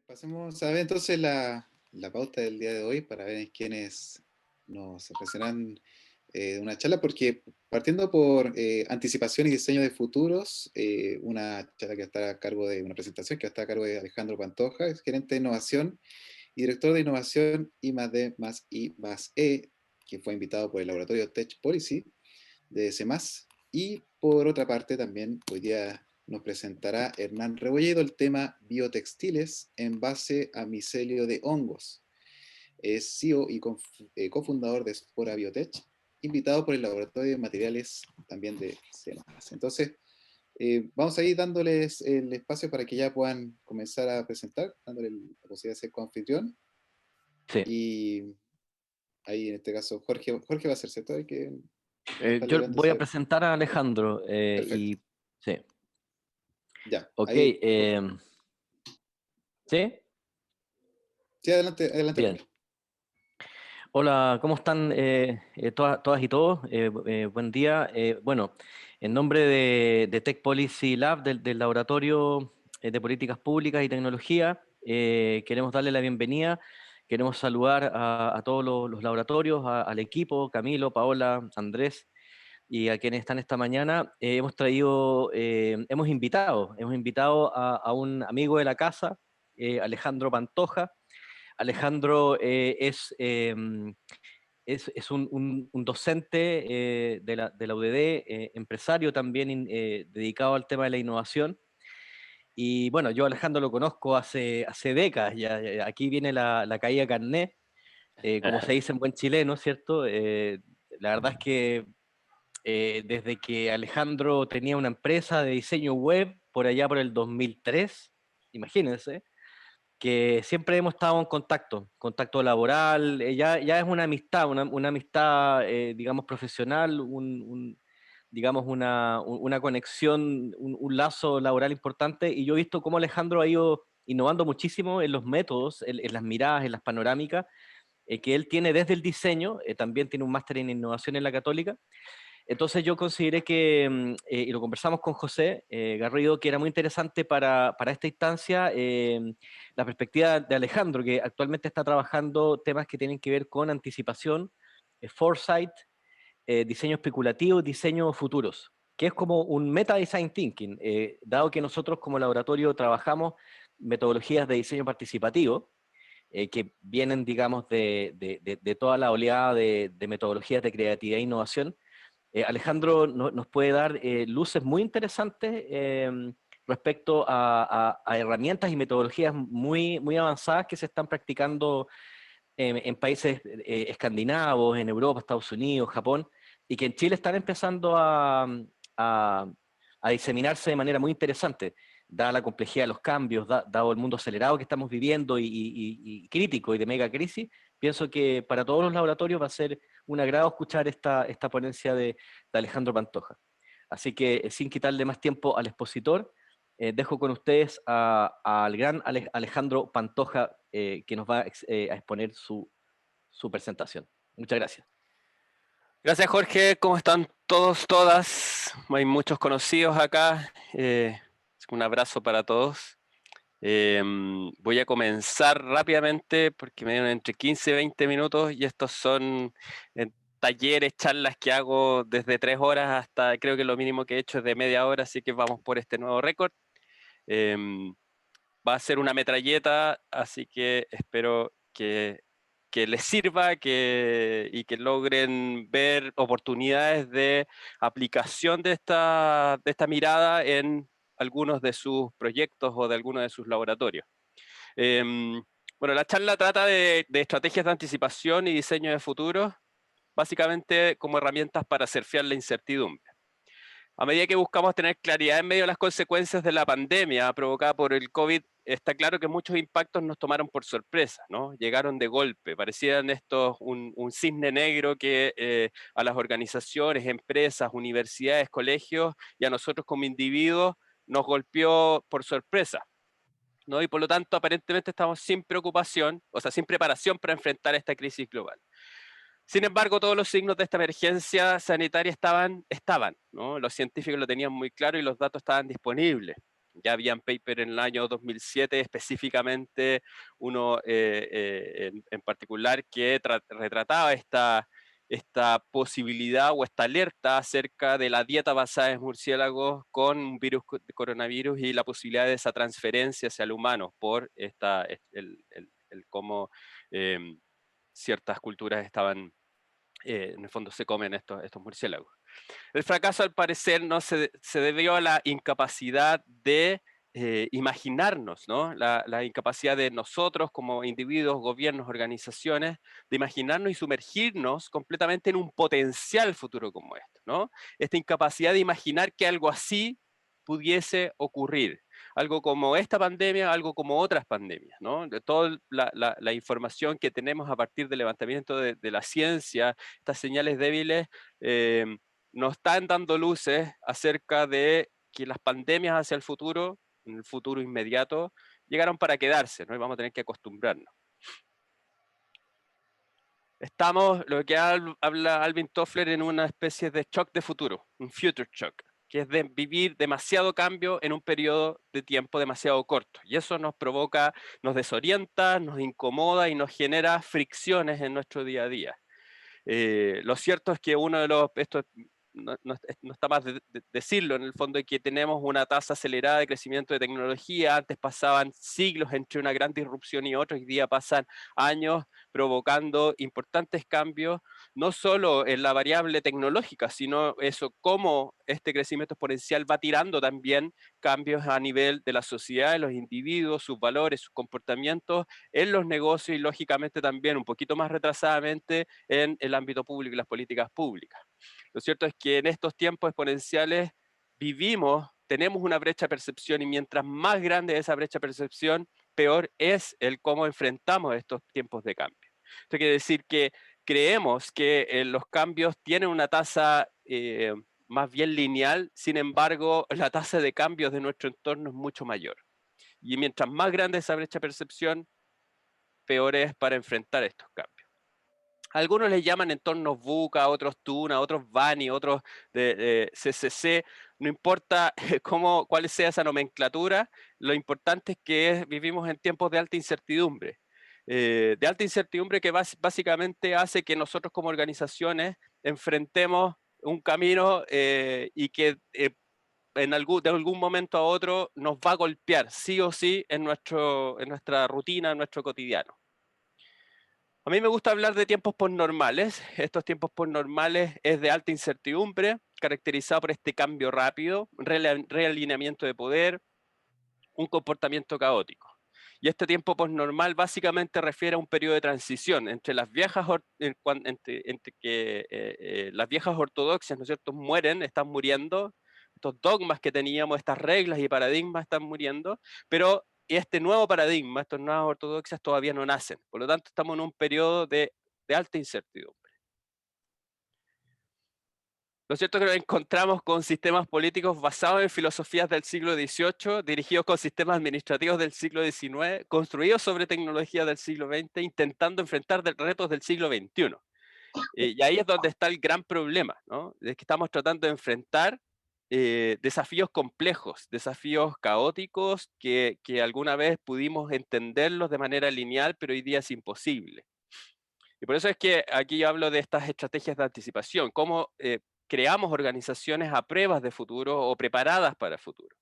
Pasemos a ver entonces la pauta del día de hoy para ver quiénes nos ofrecerán una charla, porque partiendo por anticipación y diseño de futuros, una charla que va a estar a cargo de una presentación que va a estar a cargo de Alejandro Pantoja, es gerente de innovación y director de innovación I+D más I más E, que fue invitado por el laboratorio Tech Policy de CEMAS. Y por otra parte también hoy día nos presentará Hernán Rebolledo el tema biotextiles en base a micelio de hongos. Es CEO y cofundador de Spora Biotech, invitado por el Laboratorio de Materiales también de CEMAS. Entonces, vamos a ir dándoles el espacio para que ya puedan comenzar a presentar, dándole la posibilidad de ser coanfitrión. Sí. Y ahí en este caso Jorge va a ser, ¿cierto? Hay que Yo voy a presentar a Alejandro Perfecto. y sí. Ya, Ok. ahí. ¿Sí? Sí, adelante, adelante, Bien. Jorge. Hola, ¿cómo están todas y todos? Buen día. Bueno, en nombre de Tech Policy Lab, del Laboratorio de Políticas Públicas y Tecnología, queremos darle la bienvenida. Queremos saludar a todos los laboratorios, al equipo, Camilo, Paola, Andrés, y a quienes están esta mañana. Hemos invitado a un amigo de la casa, Alejandro Pantoja. Alejandro es un docente de la UDD, empresario también dedicado al tema de la innovación. Y bueno, yo a Alejandro lo conozco hace décadas, aquí viene la caída de carné, como se dice en buen chileno, ¿cierto? La verdad es que desde que Alejandro tenía una empresa de diseño web por allá por el 2003, imagínense, que siempre hemos estado en contacto laboral, ya es una amistad, una amistad, digamos, profesional, digamos, una conexión, un lazo laboral importante, y yo he visto cómo Alejandro ha ido innovando muchísimo en los métodos, en las miradas, en las panorámicas, que él tiene desde el diseño, también tiene un máster en innovación en la Católica. Entonces yo consideré que, y lo conversamos con José Garrido, que era muy interesante para esta instancia la perspectiva de Alejandro, que actualmente está trabajando temas que tienen que ver con anticipación, foresight, diseño especulativo, diseño futuros, que es como un meta-design thinking, dado que nosotros como laboratorio trabajamos metodologías de diseño participativo, que vienen, digamos, de toda la oleada de metodologías de creatividad e innovación. Alejandro nos puede dar luces muy interesantes respecto a herramientas y metodologías muy avanzadas que se están practicando en países escandinavos, en Europa, Estados Unidos, Japón, y que en Chile están empezando a- a diseminarse de manera muy interesante, dada la complejidad de los cambios, dado el mundo acelerado que estamos viviendo y crítico y de mega crisis. Pienso que para todos los laboratorios va a ser un agrado escuchar esta ponencia de Alejandro Pantoja. Así que, sin quitarle más tiempo al expositor, dejo con ustedes al gran Alejandro Pantoja, que nos va a exponer su presentación. Muchas gracias. Gracias, Jorge. ¿Cómo están todos, todas? Hay muchos conocidos acá. Un abrazo para todos. Voy a comenzar rápidamente porque me dieron entre 15 y 20 minutos y estos son talleres, charlas que hago desde 3 horas hasta creo que lo mínimo que he hecho es de media hora, así que vamos por este nuevo récord. Va a ser una metralleta, así que espero que les sirva y que logren ver oportunidades de aplicación de esta mirada en algunos de sus proyectos o de algunos de sus laboratorios. Bueno, la charla trata de estrategias de anticipación y diseño de futuro, básicamente como herramientas para surfear la incertidumbre. A medida que buscamos tener claridad en medio de las consecuencias de la pandemia provocada por el COVID, está claro que muchos impactos nos tomaron por sorpresa, ¿no? Llegaron de golpe, parecían estos un cisne negro que a las organizaciones, empresas, universidades, colegios y a nosotros como individuos nos golpeó por sorpresa, ¿no? Y por lo tanto, aparentemente estamos sin preocupación, o sea, sin preparación para enfrentar esta crisis global. Sin embargo, todos los signos de esta emergencia sanitaria estaban, ¿no? Los científicos lo tenían muy claro y los datos estaban disponibles. Ya habían paper en el año 2007, específicamente uno en particular que retrataba esta posibilidad o esta alerta acerca de la dieta basada en murciélagos con un virus de coronavirus y la posibilidad de esa transferencia hacia el humano por el cómo ciertas culturas estaban, en el fondo se comen estos murciélagos. El fracaso, al parecer, no se debió a la incapacidad de imaginarnos, ¿no? La incapacidad de nosotros como individuos, gobiernos, organizaciones, de imaginarnos y sumergirnos completamente en un potencial futuro como este, ¿no? Esta incapacidad de imaginar que algo así pudiese ocurrir. Algo como esta pandemia, algo como otras pandemias, ¿no? De toda la información que tenemos a partir del levantamiento de la ciencia, estas señales débiles, nos están dando luces acerca de que las pandemias hacia el futuro, en el futuro inmediato, llegaron para quedarse, ¿no? Y vamos a tener que acostumbrarnos. Estamos, lo que habla Alvin Toffler, en una especie de shock de futuro, un future shock, que es de vivir demasiado cambio en un periodo de tiempo demasiado corto. Y eso nos provoca, nos desorienta, nos incomoda y nos genera fricciones en nuestro día a día. Lo cierto es que uno de los, esto no está más de decirlo, en el fondo, es que tenemos una tasa acelerada de crecimiento de tecnología. Antes pasaban siglos entre una gran disrupción y otra, hoy día pasan años provocando importantes cambios, no solo en la variable tecnológica, sino eso, cómo este crecimiento exponencial va tirando también cambios a nivel de la sociedad, de los individuos, sus valores, sus comportamientos, en los negocios y lógicamente también un poquito más retrasadamente en el ámbito público y las políticas públicas. Lo cierto es que en estos tiempos exponenciales tenemos una brecha de percepción, y mientras más grande es esa brecha de percepción, peor es el cómo enfrentamos estos tiempos de cambio. Esto quiere decir que creemos que los cambios tienen una tasa más bien lineal, sin embargo, la tasa de cambios de nuestro entorno es mucho mayor. Y mientras más grande es esa brecha de percepción, peor es para enfrentar estos cambios. Algunos les llaman entornos VUCA, otros TUNA, otros BANI, otros de CCC. No importa cuál sea esa nomenclatura, lo importante es que vivimos en tiempos de alta incertidumbre. De alta incertidumbre que básicamente hace que nosotros como organizaciones enfrentemos un camino y que de algún momento a otro nos va a golpear sí o sí en nuestra rutina, en nuestro cotidiano. A mí me gusta hablar de tiempos postnormales. Estos tiempos postnormales es de alta incertidumbre, caracterizado por este cambio rápido, realineamiento de poder, un comportamiento caótico. Y este tiempo postnormal básicamente refiere a un periodo de transición entre las viejas, las viejas ortodoxias, ¿no es cierto?, están muriendo, estos dogmas que teníamos, estas reglas y paradigmas están muriendo, pero este nuevo paradigma, estas nuevas ortodoxias todavía no nacen. Por lo tanto, estamos en un periodo de alta incertidumbre. Lo cierto es que nos encontramos con sistemas políticos basados en filosofías del siglo XVIII, dirigidos con sistemas administrativos del siglo XIX, construidos sobre tecnología del siglo XX, intentando enfrentar retos del siglo XXI. Y ahí es donde está el gran problema, ¿no? Es que estamos tratando de enfrentar desafíos complejos, desafíos caóticos que alguna vez pudimos entenderlos de manera lineal, pero hoy día es imposible. Y por eso es que aquí yo hablo de estas estrategias de anticipación, cómo creamos organizaciones a pruebas de futuro o preparadas para el futuro.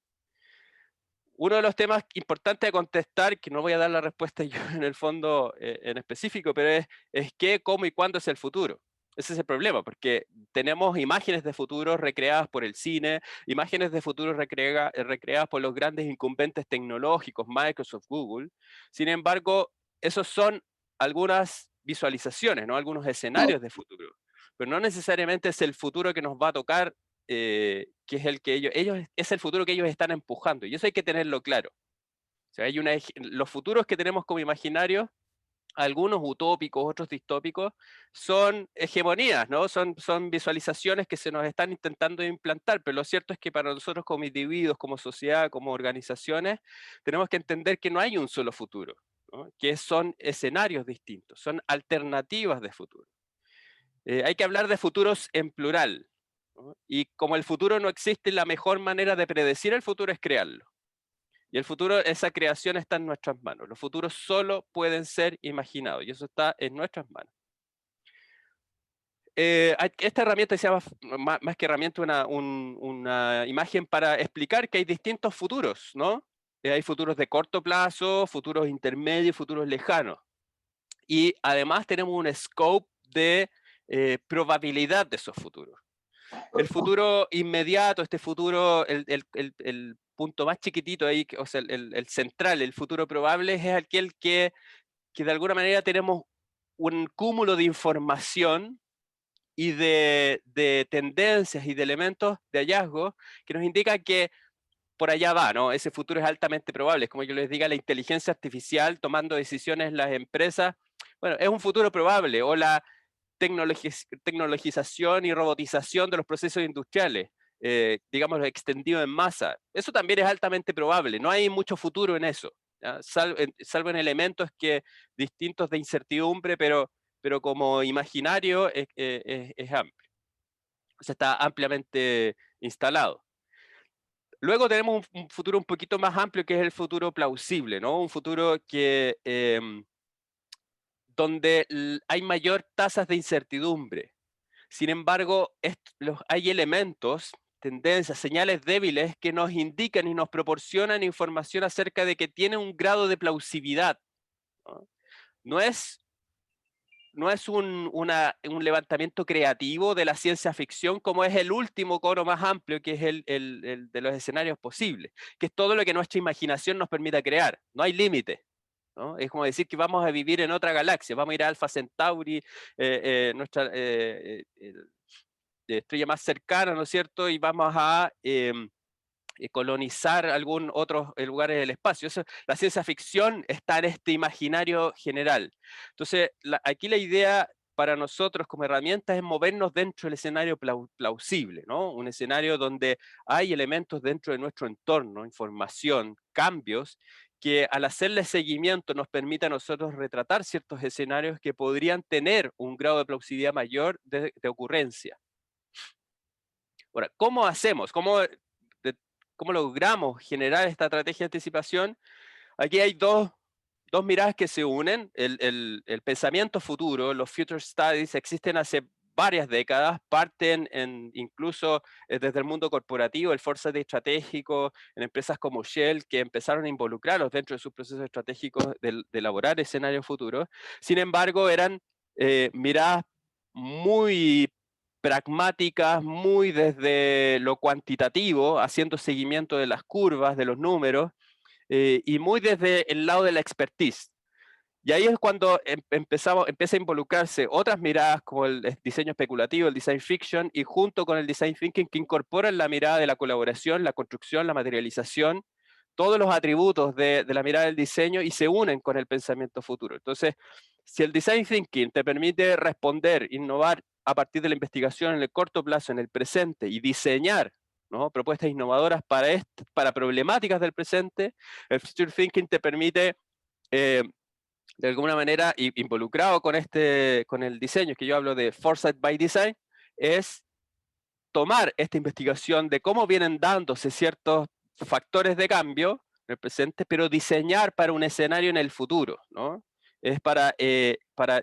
Uno de los temas importantes de contestar, que no voy a dar la respuesta yo en el fondo en específico, pero es qué, cómo y cuándo es el futuro. Ese es el problema, porque tenemos imágenes de futuro recreadas por el cine, imágenes de futuro recreadas por los grandes incumbentes tecnológicos, Microsoft, Google. Sin embargo, esos son algunas visualizaciones, ¿no? Algunos escenarios de futuro, pero no necesariamente es el futuro que nos va a tocar, que es el que es el futuro que ellos están empujando, y eso hay que tenerlo claro. O sea, los futuros que tenemos como imaginarios, algunos utópicos, otros distópicos, son hegemonías, ¿no? Son visualizaciones que se nos están intentando implantar, pero lo cierto es que para nosotros como individuos, como sociedad, como organizaciones, tenemos que entender que no hay un solo futuro, ¿no? Que son escenarios distintos, son alternativas de futuro. Hay que hablar de futuros en plural, ¿no? Y como el futuro no existe, la mejor manera de predecir el futuro es crearlo. Y el futuro, esa creación está en nuestras manos. Los futuros solo pueden ser imaginados y eso está en nuestras manos. Esta herramienta se llama, más que herramienta, una imagen para explicar que hay distintos futuros, ¿no? Hay futuros de corto plazo, futuros intermedios, futuros lejanos. Y además tenemos un scope de probabilidad de esos futuros. El futuro inmediato, este futuro, el punto más chiquitito ahí, o sea, el central, el futuro probable, es aquel que de alguna manera tenemos un cúmulo de información y de tendencias y de elementos de hallazgo que nos indican que por allá va, ¿no? Ese futuro es altamente probable. Es como yo les diga, la inteligencia artificial tomando decisiones en las empresas, bueno, es un futuro probable, o la tecnologización y robotización de los procesos industriales, digamos, extendido en masa. Eso también es altamente probable, no hay mucho futuro en eso, salvo en elementos distintos de incertidumbre, pero como imaginario es amplio. O sea, está ampliamente instalado. Luego tenemos un futuro un poquito más amplio, que es el futuro plausible, ¿no? Un futuro que donde hay mayor tasas de incertidumbre. Sin embargo, hay elementos, tendencias, señales débiles que nos indican y nos proporcionan información acerca de que tiene un grado de plausibilidad, ¿no? No es un levantamiento creativo de la ciencia ficción, como es el último coro más amplio, que es el de los escenarios posibles, que es todo lo que nuestra imaginación nos permita crear. No hay límite, ¿no? Es como decir que vamos a vivir en otra galaxia, vamos a ir a Alpha Centauri, nuestra estrella más cercana, ¿no es cierto? Y vamos a colonizar algún otro lugares del espacio. La ciencia ficción está en este imaginario general. Entonces, aquí la idea para nosotros como herramienta es movernos dentro del escenario plausible, ¿no? Un escenario donde hay elementos dentro de nuestro entorno, información, cambios, que al hacerle seguimiento nos permite a nosotros retratar ciertos escenarios que podrían tener un grado de plausibilidad mayor de ocurrencia. Ahora, ¿cómo hacemos? ¿Cómo logramos generar esta estrategia de anticipación? Aquí hay dos miradas que se unen. El pensamiento futuro, los future studies, existen hace varias décadas, parten incluso desde el mundo corporativo, el foresight estratégico, en empresas como Shell, que empezaron a involucrarlos dentro de sus procesos estratégicos de elaborar escenarios futuros. Sin embargo, eran miradas muy pragmáticas, muy desde lo cuantitativo, haciendo seguimiento de las curvas, de los números, y muy desde el lado de la expertise. Y ahí es cuando empieza a involucrarse otras miradas como el diseño especulativo, el design fiction, y junto con el design thinking, que incorporan la mirada de la colaboración, la construcción, la materialización, todos los atributos de la mirada del diseño, y se unen con el pensamiento futuro. Entonces, si el design thinking te permite responder, innovar a partir de la investigación en el corto plazo, en el presente, y diseñar, ¿no?, propuestas innovadoras para problemáticas del presente, el future thinking te permite, de alguna manera, involucrado con el diseño, que yo hablo de foresight by design, es tomar esta investigación de cómo vienen dándose ciertos factores de cambio en el presente, pero diseñar para un escenario en el futuro, ¿no? Es para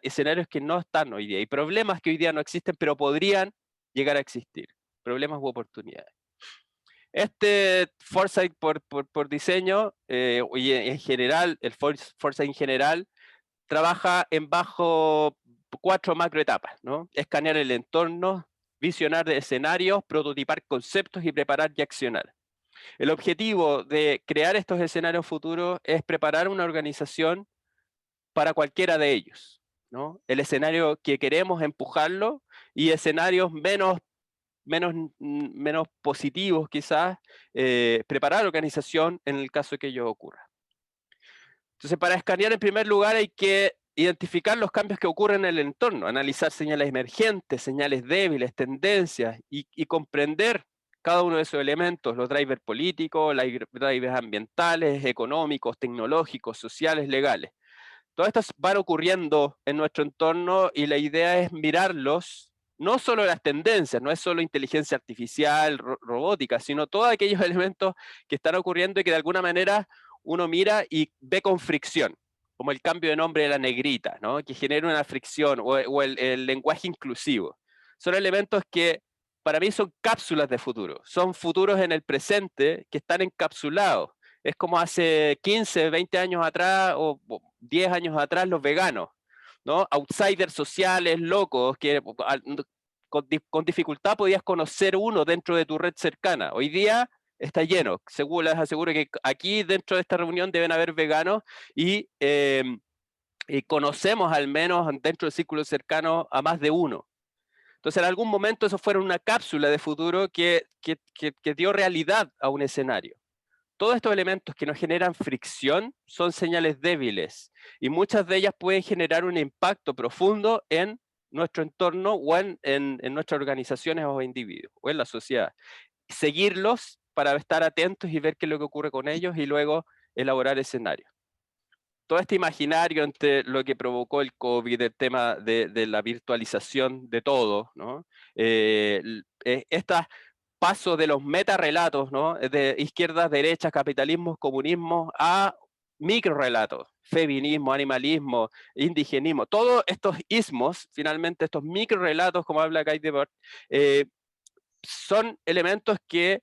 escenarios que no están hoy día, y problemas que hoy día no existen, pero podrían llegar a existir, problemas u oportunidades. Este foresight por diseño, y en general, el foresight en general, trabaja bajo 4 macroetapas, ¿no? Escanear el entorno, visionar escenarios, prototipar conceptos y preparar y accionar. El objetivo de crear estos escenarios futuros es preparar una organización para cualquiera de ellos, ¿no? El escenario que queremos empujarlo, y escenarios menos positivos quizás, preparar la organización en el caso de que ello ocurra. Entonces, para escanear, en primer lugar, hay que identificar los cambios que ocurren en el entorno, analizar señales emergentes, señales débiles, tendencias, y comprender cada uno de esos elementos, los drivers políticos, los drivers ambientales, económicos, tecnológicos, sociales, legales. Todas estas van ocurriendo en nuestro entorno, y la idea es mirarlos, no solo las tendencias, no es solo inteligencia artificial, robótica, sino todos aquellos elementos que están ocurriendo y que de alguna manera uno mira y ve con fricción, como el cambio de nombre de la negrita, ¿no? Que genera una fricción, o el lenguaje inclusivo. Son elementos que para mí son cápsulas de futuro, son futuros en el presente que están encapsulados. Es como hace 15, 20 años atrás o 10 años atrás los veganos, ¿no? Outsiders sociales, locos, que con dificultad podías conocer uno dentro de tu red cercana. Hoy día está lleno. Les aseguro que aquí dentro de esta reunión deben haber veganos y conocemos al menos dentro del círculo cercano a más de uno. Entonces en algún momento eso fuera una cápsula de futuro que dio realidad a un escenario. Todos estos elementos que nos generan fricción son señales débiles y muchas de ellas pueden generar un impacto profundo en nuestro entorno o en nuestras organizaciones o individuos o en la sociedad. Seguirlos para estar atentos y ver qué es lo que ocurre con ellos y luego elaborar escenarios. Todo este imaginario entre lo que provocó el COVID, el tema de la virtualización de todo, ¿no? Estas paso de los metarrelatos, ¿no? De izquierdas, derechas, capitalismo, comunismo, a microrelatos, feminismo, animalismo, indigenismo, todos estos ismos, finalmente estos microrelatos, como habla Guy Debord, son elementos que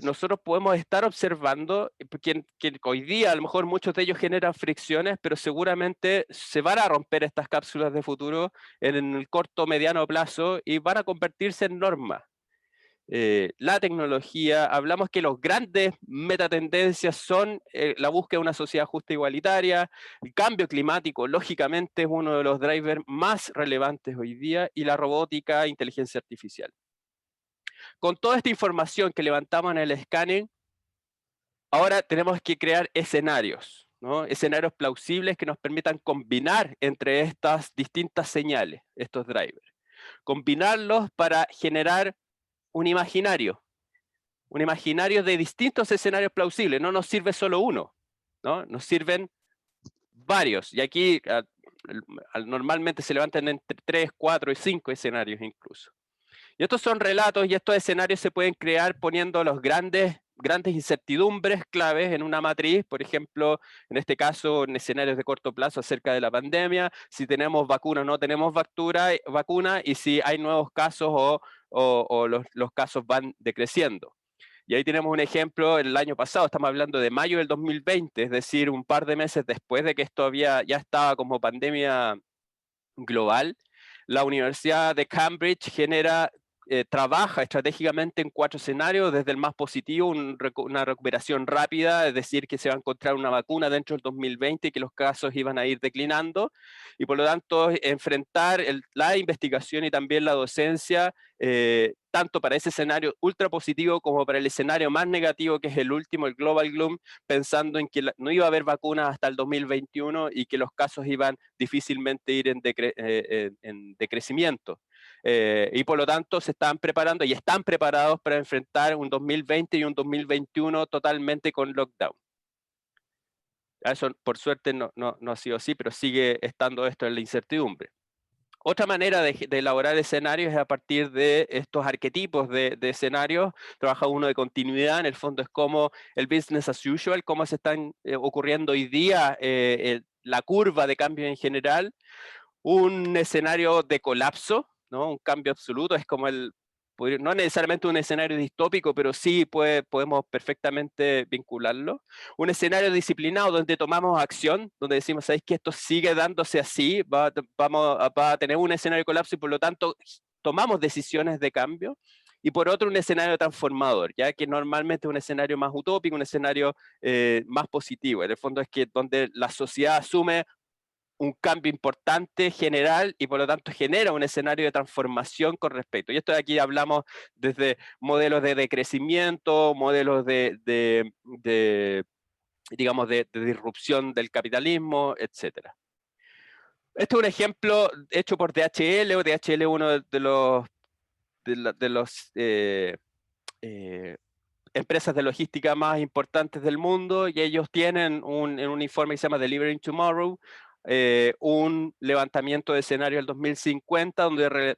nosotros podemos estar observando, que hoy día a lo mejor muchos de ellos generan fricciones, pero seguramente se van a romper estas cápsulas de futuro en el corto, mediano plazo y van a convertirse en normas. La tecnología, hablamos que los grandes metatendencias son la búsqueda de una sociedad justa e igualitaria, el cambio climático, lógicamente es uno de los drivers más relevantes hoy día, y la robótica e inteligencia artificial. Con toda esta información que levantamos en el escáner, ahora tenemos que crear escenarios, ¿no? Escenarios plausibles que nos permitan combinar entre estas distintas señales, estos drivers. Combinarlos para generar un imaginario de distintos escenarios plausibles. No nos sirve solo uno, ¿no? Nos sirven varios. Y aquí normalmente se levantan entre 3, 4 y 5 escenarios incluso. Y estos son relatos y estos escenarios se pueden crear poniendo los grandes incertidumbres claves en una matriz, por ejemplo, en este caso, en escenarios de corto plazo acerca de la pandemia, si tenemos vacuna o no tenemos vacuna, y si hay nuevos casos o los casos van decreciendo. Y ahí tenemos un ejemplo, el año pasado, estamos hablando de mayo del 2020, es decir, un par de meses después de que esto ya estaba como pandemia global, la Universidad de Cambridge trabaja estratégicamente en 4 escenarios, desde el más positivo, una recuperación rápida, es decir, que se va a encontrar una vacuna dentro del 2020 y que los casos iban a ir declinando, y por lo tanto enfrentar la investigación y también la docencia, tanto para ese escenario ultra positivo como para el escenario más negativo, que es el último, el Global Gloom, pensando en que no iba a haber vacunas hasta el 2021 y que los casos iban difícilmente ir en decrecimiento. Y por lo tanto se están preparando y están preparados para enfrentar un 2020 y un 2021 totalmente con lockdown. Eso por suerte no ha sido así, pero sigue estando esto en la incertidumbre. Otra manera de elaborar escenarios es a partir de estos arquetipos de escenarios. Trabaja uno de continuidad, en el fondo es como el business as usual, cómo se están ocurriendo hoy día la curva de cambio en general. Un escenario de colapso, ¿no? Un cambio absoluto, es como no necesariamente un escenario distópico, pero sí podemos perfectamente vincularlo. Un escenario disciplinado donde tomamos acción, donde decimos, ¿sabéis que esto sigue dándose así? Va a tener un escenario de colapso y por lo tanto tomamos decisiones de cambio. Y por otro, un escenario transformador, ya que normalmente es un escenario más utópico, un escenario más positivo. En el fondo es que donde la sociedad asume un cambio importante general y por lo tanto genera un escenario de transformación con respecto. Y esto de aquí hablamos desde modelos de decrecimiento, modelos digamos, de disrupción del capitalismo, etc. Este es un ejemplo hecho por DHL, o DHL es uno de los empresas de logística más importantes del mundo, y ellos tienen un informe que se llama Delivering Tomorrow. un levantamiento de escenario del 2050, donde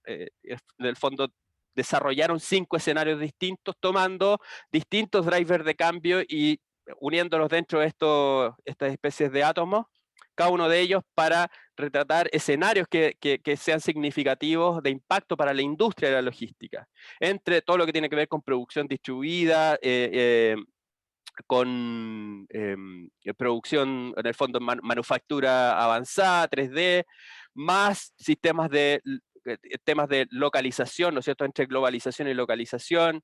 en el fondo desarrollaron 5 escenarios distintos, tomando distintos drivers de cambio y uniéndolos dentro de estas especies de átomos, cada uno de ellos para retratar escenarios que sean significativos de impacto para la industria de la logística, entre todo lo que tiene que ver con producción distribuida, con producción, en el fondo, manufactura avanzada, 3D, más temas de localización, ¿no es cierto?, entre globalización y localización,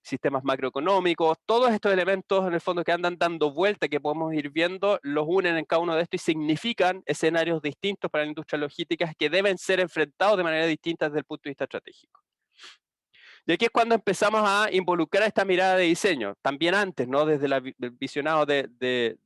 sistemas macroeconómicos, todos estos elementos, en el fondo, que andan dando vuelta, que podemos ir viendo, los unen en cada uno de estos y significan escenarios distintos para la industria logística que deben ser enfrentados de manera distinta desde el punto de vista estratégico. Y aquí es cuando empezamos a involucrar esta mirada de diseño, también antes, ¿no?, desde el visionado de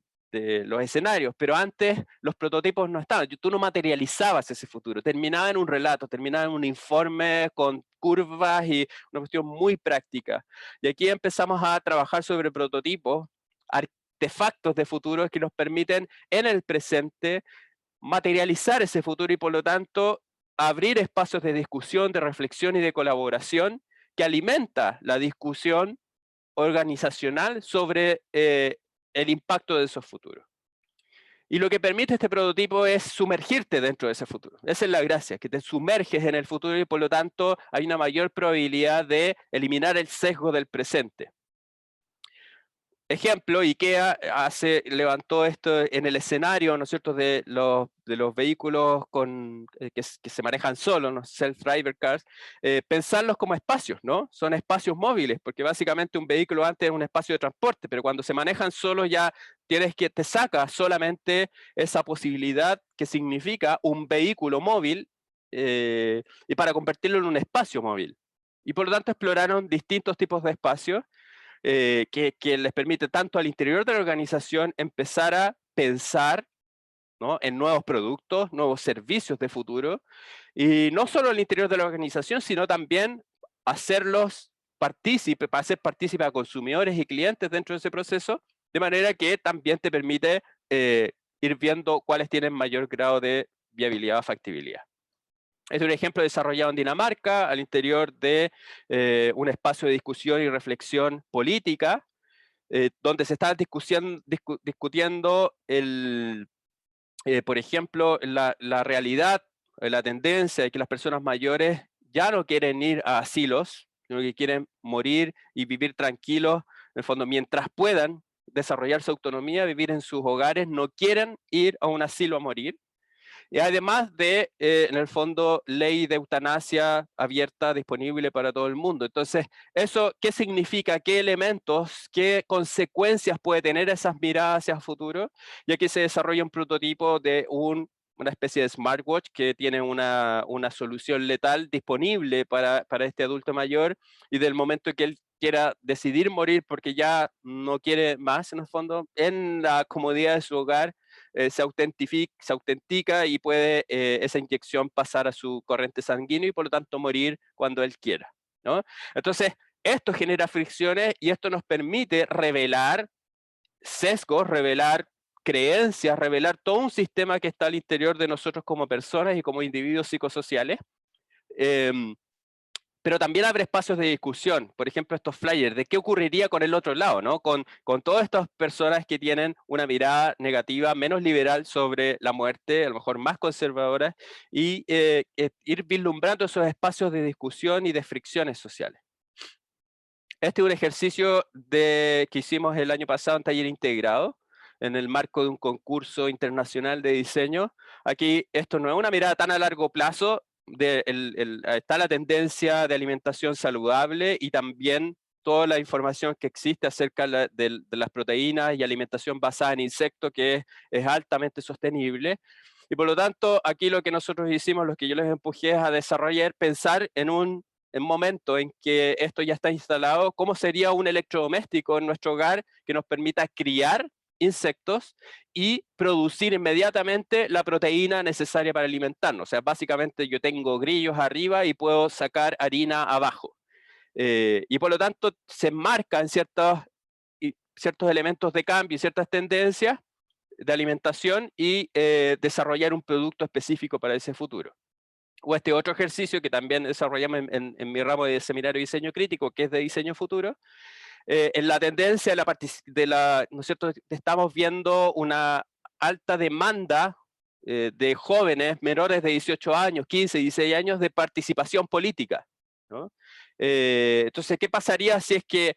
los escenarios, pero antes los prototipos no estaban, tú no materializabas ese futuro, terminaba en un relato, terminaba en un informe con curvas y una cuestión muy práctica. Y aquí empezamos a trabajar sobre prototipos, artefactos de futuro que nos permiten en el presente materializar ese futuro y por lo tanto abrir espacios de discusión, de reflexión y de colaboración que alimenta la discusión organizacional sobre el impacto de esos futuros. Y lo que permite este prototipo es sumergirte dentro de ese futuro. Esa es la gracia, que te sumerges en el futuro y por lo tanto hay una mayor probabilidad de eliminar el sesgo del presente. Ejemplo, IKEA levantó esto en el escenario, ¿no es cierto?, de los vehículos que se manejan solos, ¿no?, self-driver cars, pensarlos como espacios, ¿no? Son espacios móviles, porque básicamente un vehículo antes era un espacio de transporte, pero cuando se manejan solos ya te saca solamente esa posibilidad que significa un vehículo móvil y para convertirlo en un espacio móvil. Y por lo tanto exploraron distintos tipos de espacios que les permite tanto al interior de la organización empezar a pensar, ¿no?, en nuevos productos, nuevos servicios de futuro, y no solo al interior de la organización, sino también hacerlos hacer partícipe a consumidores y clientes dentro de ese proceso, de manera que también te permite ir viendo cuáles tienen mayor grado de viabilidad o factibilidad. Es un ejemplo desarrollado en Dinamarca, al interior de un espacio de discusión y reflexión política, donde se está discutiendo, por ejemplo, la realidad, la tendencia de que las personas mayores ya no quieren ir a asilos, sino que quieren morir y vivir tranquilos, en el fondo, mientras puedan desarrollar su autonomía, vivir en sus hogares, no quieren ir a un asilo a morir. Y además de, en el fondo, ley de eutanasia abierta, disponible para todo el mundo. Entonces, ¿eso qué significa? ¿Qué elementos, qué consecuencias puede tener esas miradas hacia el futuro? Y aquí se desarrolla un prototipo de una especie de smartwatch que tiene una solución letal disponible para este adulto mayor, y del momento que él quiera decidir morir porque ya no quiere más, en el fondo, en la comodidad de su hogar, se autentica y puede esa inyección pasar a su corriente sanguínea y por lo tanto morir cuando él quiera, ¿no? Entonces, esto genera fricciones y esto nos permite revelar sesgos, revelar creencias, revelar todo un sistema que está al interior de nosotros como personas y como individuos psicosociales. Pero también abre espacios de discusión, por ejemplo, estos flyers, de qué ocurriría con el otro lado, ¿no? Con todas estas personas que tienen una mirada negativa, menos liberal sobre la muerte, a lo mejor más conservadora, y ir vislumbrando esos espacios de discusión y de fricciones sociales. Este es un ejercicio que hicimos el año pasado en Taller Integrado, en el marco de un concurso internacional de diseño. Aquí esto no es una mirada tan a largo plazo, está la tendencia de alimentación saludable y también toda la información que existe acerca de las proteínas y alimentación basada en insectos, que es altamente sostenible. Y por lo tanto, aquí lo que nosotros hicimos, lo que yo les empujé es a desarrollar, pensar en un momento en que esto ya está instalado, cómo sería un electrodoméstico en nuestro hogar que nos permita criar insectos y producir inmediatamente la proteína necesaria para alimentarnos. O sea, básicamente yo tengo grillos arriba y puedo sacar harina abajo. Y por lo tanto se enmarcan ciertos elementos de cambio y ciertas tendencias de alimentación y desarrollar un producto específico para ese futuro. O este otro ejercicio que también desarrollamos en mi ramo de seminario de diseño crítico, que es de diseño futuro, en la tendencia ¿no es cierto? Estamos viendo una alta demanda de jóvenes menores de 18 años, 15, 16 años de participación política, ¿no? Entonces, ¿qué pasaría si es que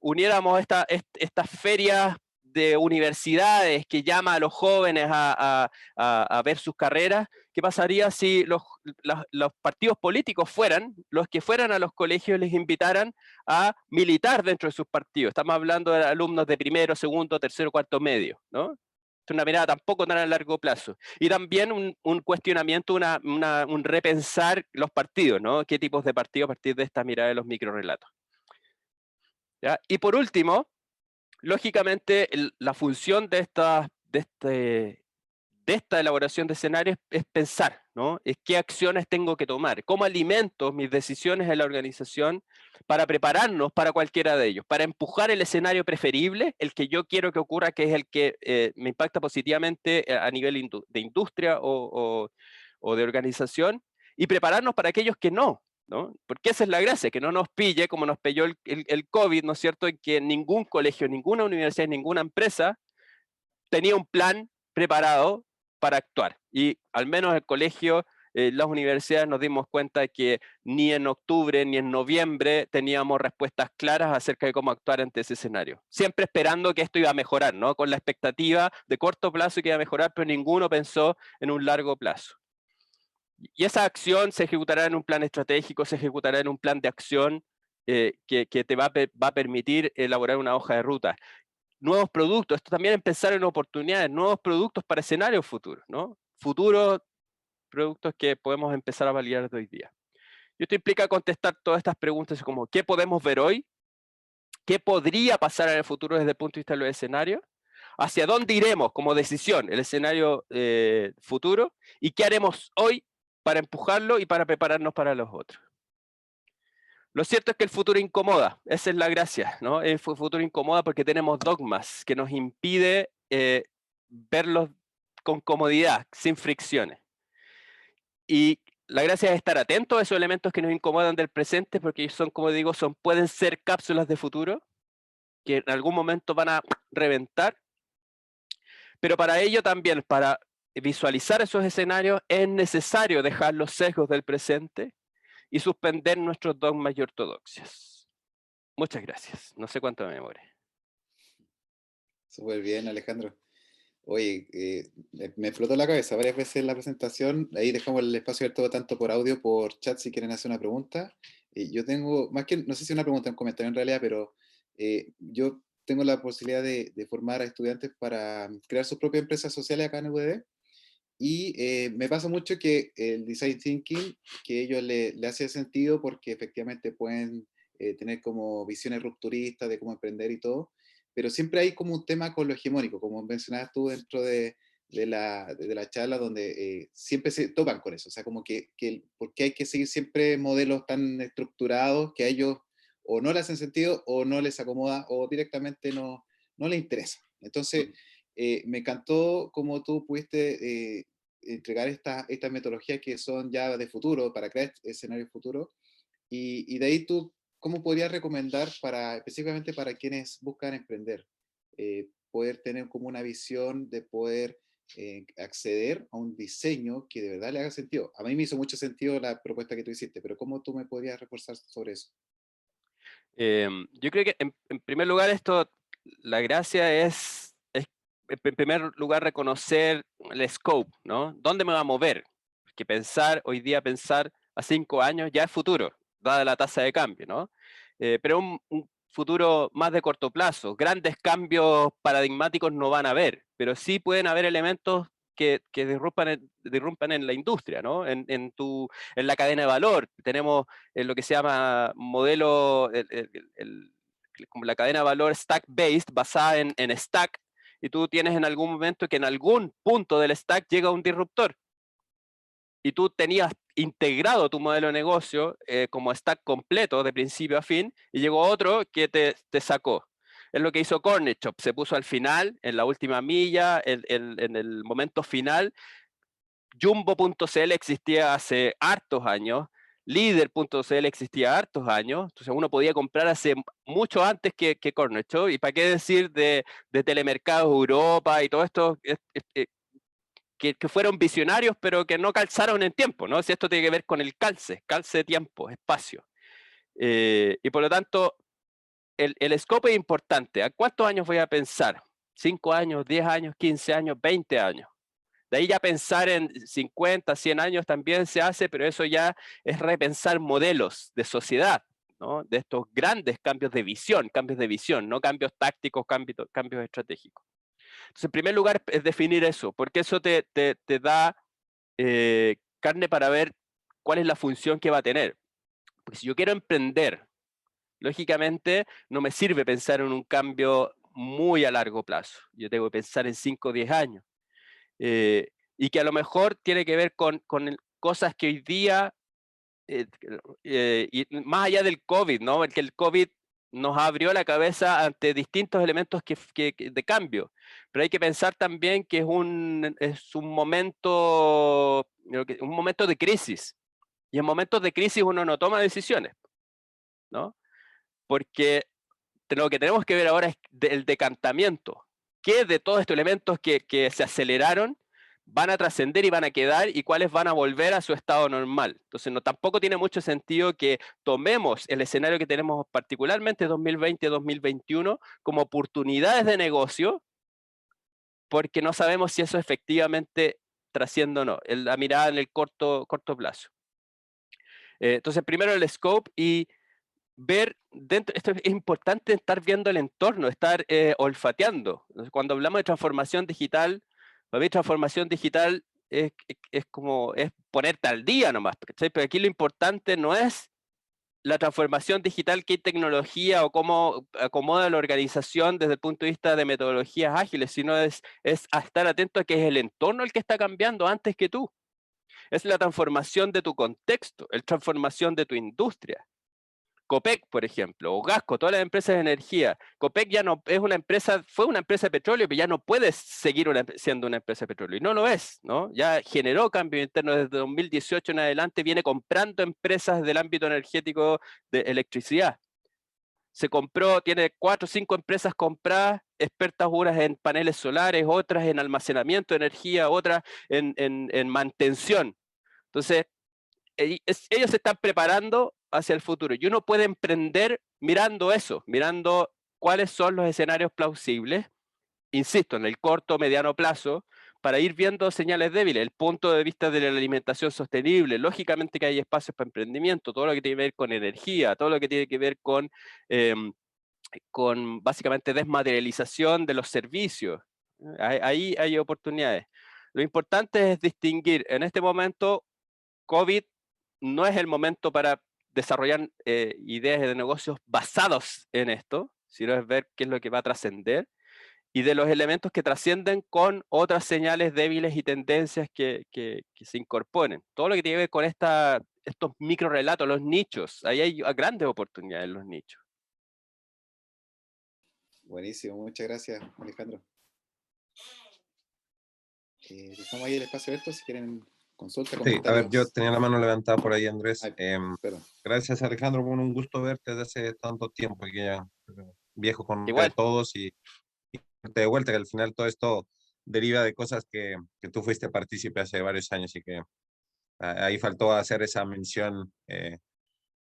uniéramos estas ferias de universidades que llama a los jóvenes a ver sus carreras? ¿Qué pasaría si los partidos políticos fueran los que fueran a los colegios y les invitaran a militar dentro de sus partidos? Estamos hablando de alumnos de primero, segundo, tercero, cuarto medio, ¿no? Es una mirada tampoco tan a largo plazo. Y también un cuestionamiento, un repensar los partidos, ¿no? ¿Qué tipos de partidos a partir de esta mirada de los microrelatos? ¿Ya? Y por último, lógicamente, la función de esta elaboración de escenarios es pensar, ¿no? Es qué acciones tengo que tomar, cómo alimento mis decisiones en la organización para prepararnos para cualquiera de ellos, para empujar el escenario preferible, el que yo quiero que ocurra, que es el que me impacta positivamente a nivel de industria o de organización, y prepararnos para aquellos que no, ¿no? Porque esa es la gracia, que no nos pille como nos pilló el COVID, ¿no es cierto?, en que ningún colegio, ninguna universidad, ninguna empresa tenía un plan preparado para actuar. Y al menos el colegio, las universidades nos dimos cuenta de que ni en octubre ni en noviembre teníamos respuestas claras acerca de cómo actuar ante ese escenario. Siempre esperando que esto iba a mejorar, ¿no? Con la expectativa de corto plazo que iba a mejorar, pero ninguno pensó en un largo plazo. Y esa acción se ejecutará en un plan estratégico, se ejecutará en un plan de acción que te va a permitir elaborar una hoja de ruta. Nuevos productos, esto también es pensar en oportunidades, nuevos productos para escenarios futuros, ¿no? Futuros productos que podemos empezar a validar de hoy día. Y esto implica contestar todas estas preguntas como, ¿qué podemos ver hoy? ¿Qué podría pasar en el futuro desde el punto de vista de los escenarios? ¿Hacia dónde iremos como decisión el escenario futuro? ¿Y qué haremos hoy para empujarlo y para prepararnos para los otros? Lo cierto es que el futuro incomoda, esa es la gracia, ¿no? El futuro incomoda porque tenemos dogmas que nos impide verlos con comodidad, sin fricciones. Y la gracia es estar atentos a esos elementos que nos incomodan del presente, porque son, como digo, pueden ser cápsulas de futuro, que en algún momento van a reventar, pero para ello también, para visualizar esos escenarios, es necesario dejar los sesgos del presente y suspender nuestros dogmas y ortodoxias. Muchas gracias. No sé cuánto me demore. Súper bien, Alejandro. Oye, me explotó la cabeza varias veces en la presentación. Ahí dejamos el espacio abierto tanto por audio, por chat, si quieren hacer una pregunta. Yo tengo, más que, no sé si una pregunta, un comentario en realidad, pero yo tengo la posibilidad de formar a estudiantes para crear sus propias empresas sociales acá en UDD. Y me pasa mucho que el design thinking, que a ellos le hace sentido porque efectivamente pueden tener como visiones rupturistas de cómo emprender y todo, pero siempre hay como un tema con lo hegemónico, como mencionabas tú dentro de la charla, donde siempre se topan con eso, o sea, como porque hay que seguir siempre modelos tan estructurados que a ellos o no les hacen sentido o no les acomoda o directamente no les interesa. Entonces, me encantó cómo tú pudiste entregar estas metodologías que son ya de futuro, para crear escenarios futuros, y de ahí tú, ¿cómo podrías recomendar específicamente para quienes buscan emprender? Poder tener como una visión de poder acceder a un diseño que de verdad le haga sentido. A mí me hizo mucho sentido la propuesta que tú hiciste, pero ¿cómo tú me podrías reforzar sobre eso? Yo creo que en primer lugar la gracia es en primer lugar reconocer el scope, ¿no? ¿Dónde me va a mover? Porque hoy día pensar a 5 años ya es futuro, dada la tasa de cambio, ¿no? Pero un futuro más de corto plazo. Grandes cambios paradigmáticos no van a haber, pero sí pueden haber elementos que disrumpan en la industria, ¿no? En la cadena de valor. Tenemos lo que se llama modelo, como la cadena de valor stack-based, basada en stack, y tú tienes en algún momento que en algún punto del stack llega un disruptor, y tú tenías integrado tu modelo de negocio como stack completo de principio a fin, y llegó otro que te sacó. Es lo que hizo Corner Shop, se puso al final, en la última milla, en el momento final. Jumbo.cl existía hace hartos años, Líder.cl existía hartos años, entonces uno podía comprar hace mucho antes que Corner Shop, y para qué decir de Telemercados Europa y todo esto, que fueron visionarios, pero que no calzaron en tiempo, ¿no? Si esto tiene que ver con el calce de tiempo, espacio. Y por lo tanto, el scope es importante. ¿A cuántos años voy a pensar? ¿5 años, 10 años, 15 años, 20 años? De ahí ya pensar en 50, 100 años también se hace, pero eso ya es repensar modelos de sociedad, ¿no? De estos grandes cambios de visión, no cambios tácticos, cambios estratégicos. Entonces, en primer lugar, es definir eso, porque eso te da carne para ver cuál es la función que va a tener. Porque si yo quiero emprender, lógicamente no me sirve pensar en un cambio muy a largo plazo. Yo tengo que pensar en 5 o 10 años. Y que a lo mejor tiene que ver con cosas que hoy día, y más allá del COVID, ¿no? Porque el COVID nos abrió la cabeza ante distintos elementos de cambio, pero hay que pensar también que es un momento de crisis, y en momentos de crisis uno no toma decisiones, ¿no? Porque lo que tenemos que ver ahora es el decantamiento, qué de todos estos elementos que se aceleraron van a trascender y van a quedar, y cuáles van a volver a su estado normal. Entonces, tampoco tiene mucho sentido que tomemos el escenario que tenemos particularmente 2020-2021 como oportunidades de negocio, porque no sabemos si eso efectivamente trasciende o no, la mirada en el corto plazo. Entonces, primero el scope, y ver dentro, esto es importante, estar viendo el entorno, estar olfateando. Cuando hablamos de transformación digital, para mí transformación digital es ponerte al día nomás, ¿cachai? Pero aquí lo importante no es la transformación digital, qué tecnología o cómo acomoda la organización desde el punto de vista de metodologías ágiles, sino es a estar atento a que es el entorno el que está cambiando antes que tú. Es la transformación de tu contexto, la transformación de tu industria. Copec, por ejemplo, o Gasco, todas las empresas de energía. Copec ya no es una empresa, fue una empresa de petróleo, pero ya no puede seguir siendo una empresa de petróleo. Y no lo es, ¿no? Ya generó cambio interno desde 2018 en adelante, viene comprando empresas del ámbito energético de electricidad. Se compró, tiene 4 o 5 empresas compradas, expertas unas en paneles solares, otras en almacenamiento de energía, otras en mantención. Entonces, ellos se están preparando hacia el futuro, y uno puede emprender mirando eso, mirando cuáles son los escenarios plausibles, insisto, en el corto, mediano plazo, para ir viendo señales débiles. El punto de vista de la alimentación sostenible, lógicamente que hay espacios para emprendimiento, todo lo que tiene que ver con energía, todo lo que tiene que ver con básicamente desmaterialización de los servicios. Ahí hay oportunidades. Lo importante es distinguir, en este momento, COVID no es el momento para desarrollar ideas de negocios basados en esto, sino es ver qué es lo que va a trascender, y de los elementos que trascienden con otras señales débiles y tendencias que se incorporen. Todo lo que tiene que ver con estos micro relatos, los nichos, ahí hay grandes oportunidades en los nichos. Buenísimo, muchas gracias, Alejandro. Dejamos ahí el espacio abierto si quieren consulta, Sí, comentarios. a ver, yo tenía la mano levantada por ahí, Andrés. Perdón. Gracias, Alejandro, bueno, un gusto verte desde hace tanto tiempo, que ya viejo con Igual. todos, y de vuelta, que al final todo esto deriva de cosas que tú fuiste partícipe hace varios años, y que ahí faltó hacer esa mención.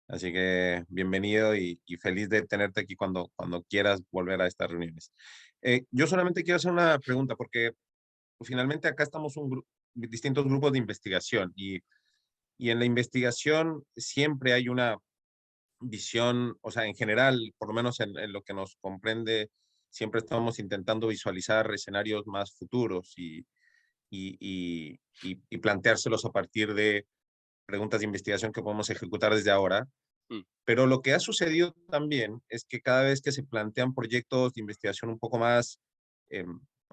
Así que bienvenido, y feliz de tenerte aquí cuando quieras volver a estas reuniones. Yo solamente quiero hacer una pregunta, porque finalmente acá estamos distintos grupos de investigación, y en la investigación siempre hay una visión, o sea, en general, por lo menos en lo que nos comprende, siempre estamos intentando visualizar escenarios más futuros, y planteárselos a partir de preguntas de investigación que podemos ejecutar desde ahora. Pero lo que ha sucedido también es que cada vez que se plantean proyectos de investigación un poco más,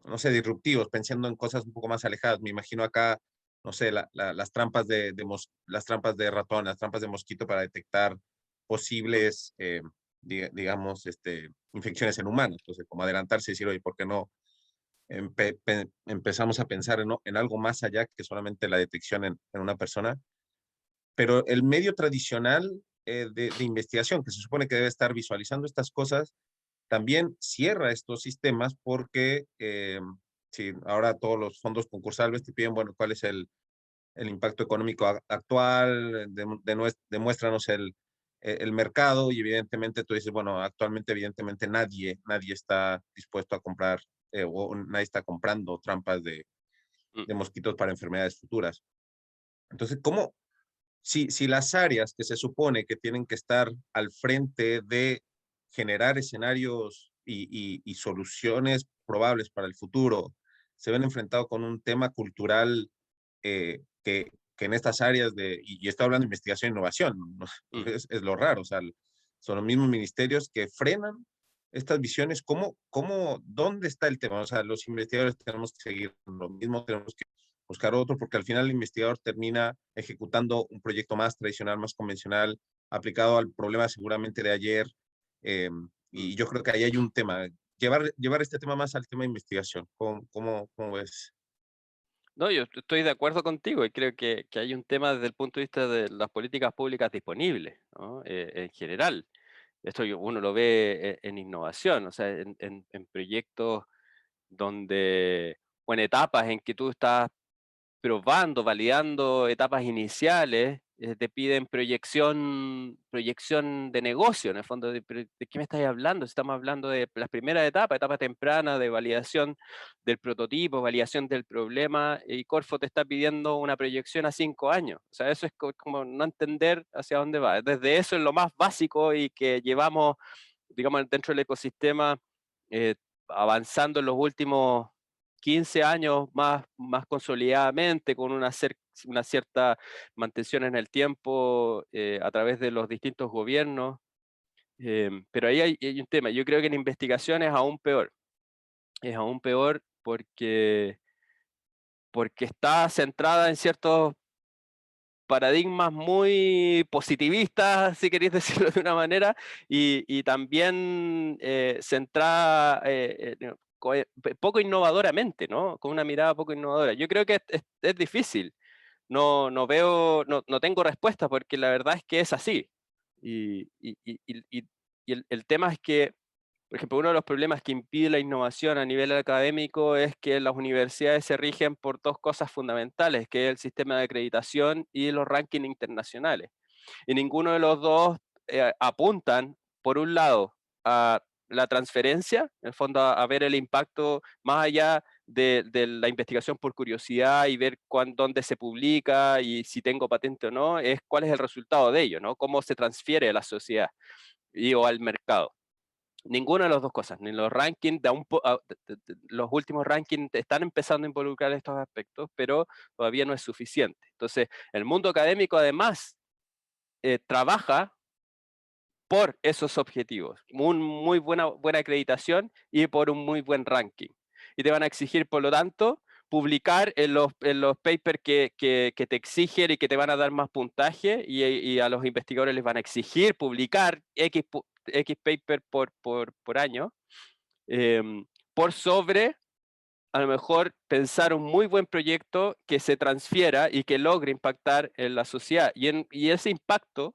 no sé, disruptivos, pensando en cosas un poco más alejadas, me imagino acá, no sé, las trampas las trampas de ratón, las trampas de mosquito para detectar posibles digamos, infecciones en humanos. Entonces, como adelantarse y decir, oye, ¿por qué no empezamos a pensar en algo más allá que solamente la detección en una persona? Pero el medio tradicional de investigación, que se supone que debe estar visualizando estas cosas, también cierra estos sistemas porque si ahora todos los fondos concursables te piden, bueno, ¿cuál es el impacto económico actual? Demuéstranos el mercado, y evidentemente tú dices, bueno, actualmente evidentemente nadie está dispuesto a comprar o nadie está comprando trampas de mosquitos para enfermedades futuras. Entonces, ¿cómo? Si las áreas que se supone que tienen que estar al frente de generar escenarios y soluciones probables para el futuro se ven enfrentados con un tema cultural que en estas áreas y estoy hablando de investigación e innovación, ¿no? Es lo raro, o sea, son los mismos ministerios que frenan estas visiones. ¿Dónde está el tema? O sea, los investigadores tenemos que seguir lo mismo, tenemos que buscar otro, porque al final el investigador termina ejecutando un proyecto más tradicional, más convencional, aplicado al problema seguramente de ayer, y yo creo que ahí hay un tema. Llevar este tema más al tema de investigación. ¿Cómo ves? No, yo estoy de acuerdo contigo y creo que hay un tema desde el punto de vista de las políticas públicas disponibles, ¿no? En general. Esto uno lo ve en innovación, o sea, en proyectos donde, o en etapas en que tú estás probando, validando etapas iniciales, te piden proyección de negocio, en el fondo, ¿de qué me estás hablando? Estamos hablando de las primeras etapas, etapa temprana de validación del prototipo, validación del problema, y Corfo te está pidiendo una proyección a 5 años. O sea, eso es como no entender hacia dónde va. Desde eso es lo más básico y que llevamos, digamos, dentro del ecosistema, avanzando en los últimos 15 años más consolidadamente, con una cierta mantención en el tiempo a través de los distintos gobiernos. Pero ahí hay un tema. Yo creo que en investigación es aún peor. Es aún peor porque está centrada en ciertos paradigmas muy positivistas, si queréis decirlo de una manera, y también centrada poco innovadoramente, ¿no? Con una mirada poco innovadora. Yo creo que es difícil. No tengo respuesta porque la verdad es que es así. Y el tema es que, por ejemplo, uno de los problemas que impide la innovación a nivel académico es que las universidades se rigen por dos cosas fundamentales, que es el sistema de acreditación y los rankings internacionales. Y ninguno de los dos apuntan, por un lado, a la transferencia, en el fondo a ver el impacto más allá de la investigación por curiosidad y ver dónde se publica y si tengo patente o no, es cuál es el resultado de ello, ¿no? Cómo se transfiere a la sociedad o al mercado. Ninguna de las dos cosas, ni los rankings, los últimos rankings están empezando a involucrar estos aspectos, pero todavía no es suficiente. Entonces, el mundo académico además trabaja por esos objetivos, muy buena acreditación y por un muy buen ranking. Y te van a exigir, por lo tanto, publicar en los papers que te exigen y que te van a dar más puntaje, y a los investigadores les van a exigir publicar X paper por año, por sobre a lo mejor pensar un muy buen proyecto que se transfiera y que logre impactar en la sociedad. Y ese impacto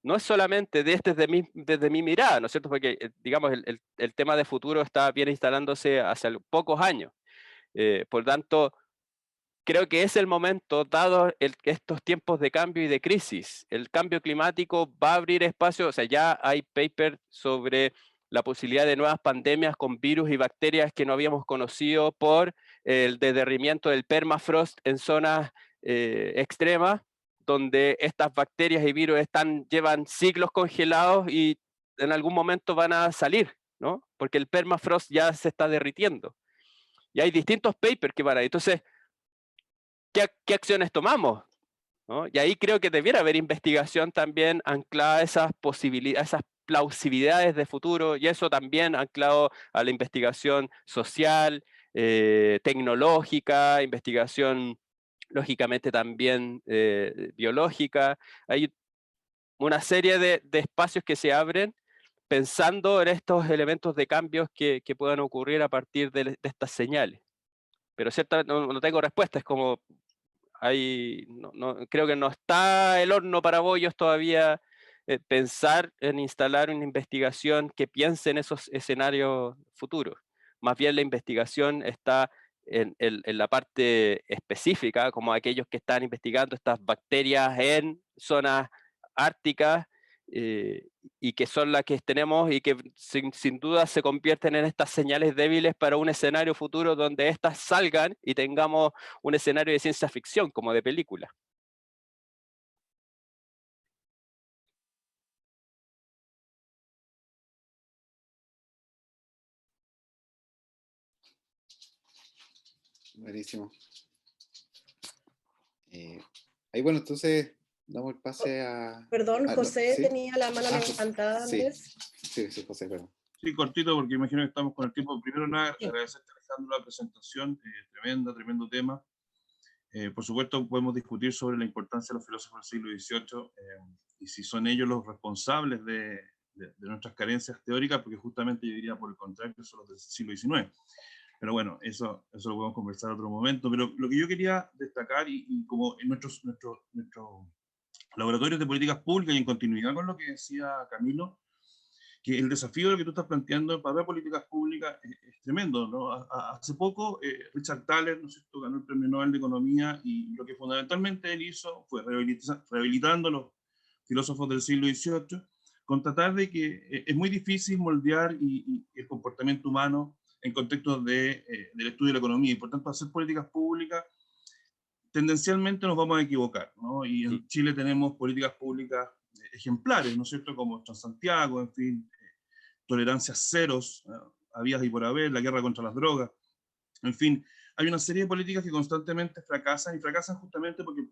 no es solamente desde mi mirada, ¿no es cierto? Porque, digamos, el tema de futuro está bien instalándose hace pocos años. Por tanto, creo que es el momento, dado estos tiempos de cambio y de crisis. El cambio climático va a abrir espacio, o sea, ya hay papers sobre la posibilidad de nuevas pandemias con virus y bacterias que no habíamos conocido por el derrimiento del permafrost en zonas extremas, donde estas bacterias y virus llevan siglos congelados y en algún momento van a salir, ¿no? Porque el permafrost ya se está derritiendo. Y hay distintos papers que van ahí. Entonces, ¿qué acciones tomamos? ¿No? Y ahí creo que debiera haber investigación también anclada a esas posibilidades, a esas plausibilidades de futuro, y eso también anclado a la investigación social, tecnológica, investigación lógicamente también biológica. Hay una serie de espacios que se abren pensando en estos elementos de cambios que puedan ocurrir a partir de estas señales. Pero ciertamente no tengo respuesta, es como, creo que no está el horno para bollos todavía. Pensar en instalar una investigación que piense en esos escenarios futuros. Más bien la investigación está en la parte específica, como aquellos que están investigando estas bacterias en zonas árticas, y que son las que tenemos y que sin duda se convierten en estas señales débiles para un escenario futuro donde estas salgan y tengamos un escenario de ciencia ficción, como de película. Buenísimo. Ahí bueno, entonces damos el pase a... Perdón, José ¿sí? tenía la mano levantada sí. antes. Sí, José, perdón. Sí, cortito, porque imagino que estamos con el tiempo. Primero nada, Sí. agradecerte, Alejandro, la presentación, tremendo tema. Por supuesto, podemos discutir sobre la importancia de los filósofos del siglo XVIII y si son ellos los responsables de nuestras carencias teóricas, porque justamente yo diría por el contrario, son los del siglo XIX. Pero bueno, eso lo podemos conversar en otro momento. Pero lo que yo quería destacar, y como en nuestros laboratorios de políticas públicas y en continuidad con lo que decía Camilo, que el desafío de lo que tú estás planteando para las políticas públicas es tremendo, ¿no? Hace poco Richard Thaler, ¿no es cierto?, ganó el Premio Nobel de Economía, y lo que fundamentalmente él hizo fue rehabilitando a los filósofos del siglo XVIII, con tratar de que es muy difícil moldear y el comportamiento humano en contextos del estudio de la economía, y por tanto hacer políticas públicas tendencialmente nos vamos a equivocar, ¿no? Y en Chile tenemos políticas públicas ejemplares, ¿no es cierto?, como Transantiago, en fin, tolerancias ceros, habidas y por haber, la guerra contra las drogas, en fin, hay una serie de políticas que constantemente fracasan, y fracasan justamente porque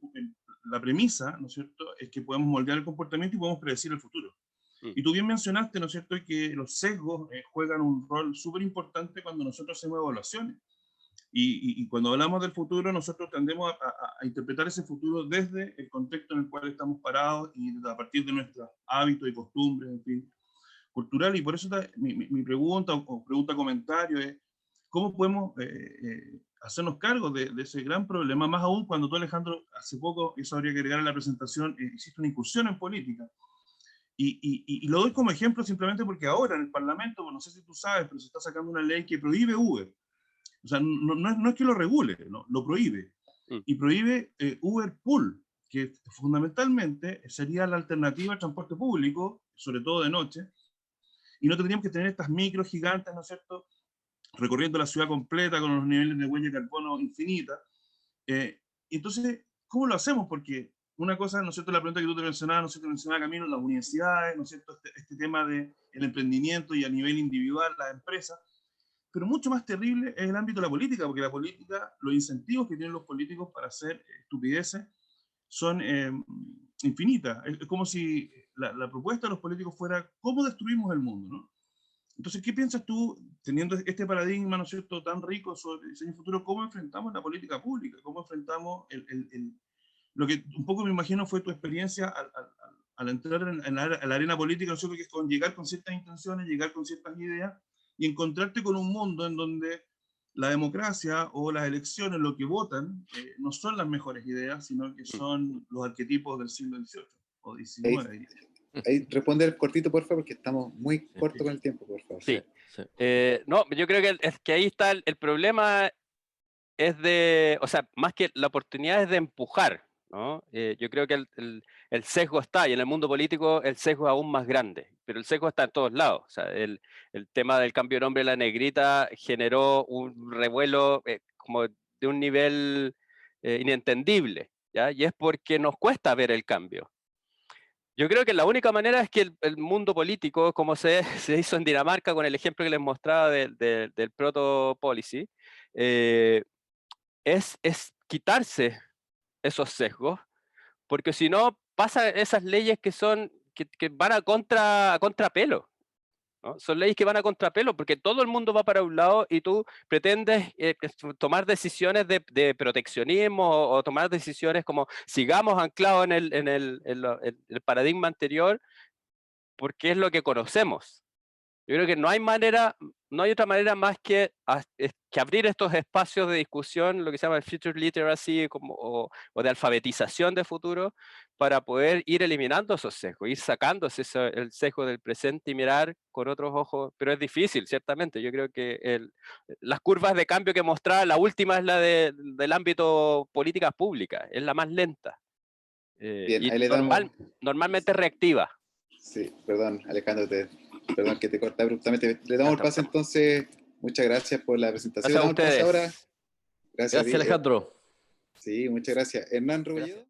la premisa, ¿no es cierto?, es que podemos moldear el comportamiento y podemos predecir el futuro. Y tú bien mencionaste, ¿no es cierto?, que los sesgos juegan un rol súper importante cuando nosotros hacemos evaluaciones. Y cuando hablamos del futuro, nosotros tendemos a interpretar ese futuro desde el contexto en el cual estamos parados y a partir de nuestros hábitos y costumbres, en fin, cultural. Y por eso mi pregunta o comentario es, ¿cómo podemos hacernos cargo de ese gran problema? Más aún cuando tú, Alejandro, hace poco, eso habría que agregar a la presentación, hiciste una incursión en política. Y lo doy como ejemplo simplemente porque ahora en el Parlamento, no sé si tú sabes, pero se está sacando una ley que prohíbe Uber. O sea, no es que lo regule, ¿no? Lo prohíbe. Y prohíbe Uber Pool, que fundamentalmente sería la alternativa al transporte público, sobre todo de noche, y no tendríamos que tener estas micros gigantes, ¿no es cierto?, recorriendo la ciudad completa con los niveles de huella de carbono infinita. Entonces, ¿cómo lo hacemos? Porque una cosa, ¿no es cierto?, la pregunta que tú te mencionabas, ¿no es cierto?, mencionaba Camilo, las universidades, ¿no es cierto?, este tema del emprendimiento y a nivel individual, las empresas, pero mucho más terrible es el ámbito de la política, porque la política, los incentivos que tienen los políticos para hacer estupideces son infinitas. Es como si la propuesta de los políticos fuera cómo destruimos el mundo, ¿no? Entonces, ¿qué piensas tú, teniendo este paradigma, ¿no es cierto?, tan rico sobre el diseño futuro, cómo enfrentamos la política pública? ¿Cómo enfrentamos lo que un poco me imagino fue tu experiencia al entrar en la arena política, ¿no es cierto?, que es con llegar con ciertas intenciones, llegar con ciertas ideas, y encontrarte con un mundo en donde la democracia o las elecciones, lo que votan, no son las mejores ideas, sino que son los arquetipos del siglo XVIII o XIX. Ahí responde cortito, por favor, porque estamos muy cortos con el tiempo, por favor. Sí. No, yo creo que ahí está el problema, o sea, más que la oportunidad es de empujar, ¿no? Yo creo que el sesgo está, y en el mundo político el sesgo es aún más grande, pero el sesgo está en todos lados. O sea, el tema del cambio de nombre de la negrita generó un revuelo como de un nivel inentendible, ¿ya? Y es porque nos cuesta ver el cambio. Yo creo que la única manera es que el mundo político, como se hizo en Dinamarca con el ejemplo que les mostraba del Proto Policy, es quitarse esos sesgos, porque si no pasa esas leyes que van a contrapelo, ¿no? Son leyes que van a contrapelo porque todo el mundo va para un lado y tú pretendes tomar decisiones de proteccionismo o tomar decisiones como sigamos anclados en el paradigma anterior porque es lo que conocemos. Yo creo que no hay otra manera más que abrir estos espacios de discusión, lo que se llama el future literacy o de alfabetización de futuro, para poder ir eliminando esos sesgos, ir sacándose el sesgo del presente y mirar con otros ojos, pero es difícil, ciertamente. Yo creo que las curvas de cambio que mostraba, la última es la del ámbito políticas públicas, es la más lenta. Bien, Y ahí le damos... normalmente reactiva. Sí, perdón, Alejandro, perdón que te corté abruptamente. Le damos el pase entonces. Muchas gracias por la presentación. Gracias a Le damos el pase ahora. ustedes. Gracias, Gracias, Alejandro. sí, muchas gracias. Hernán Rebolledo.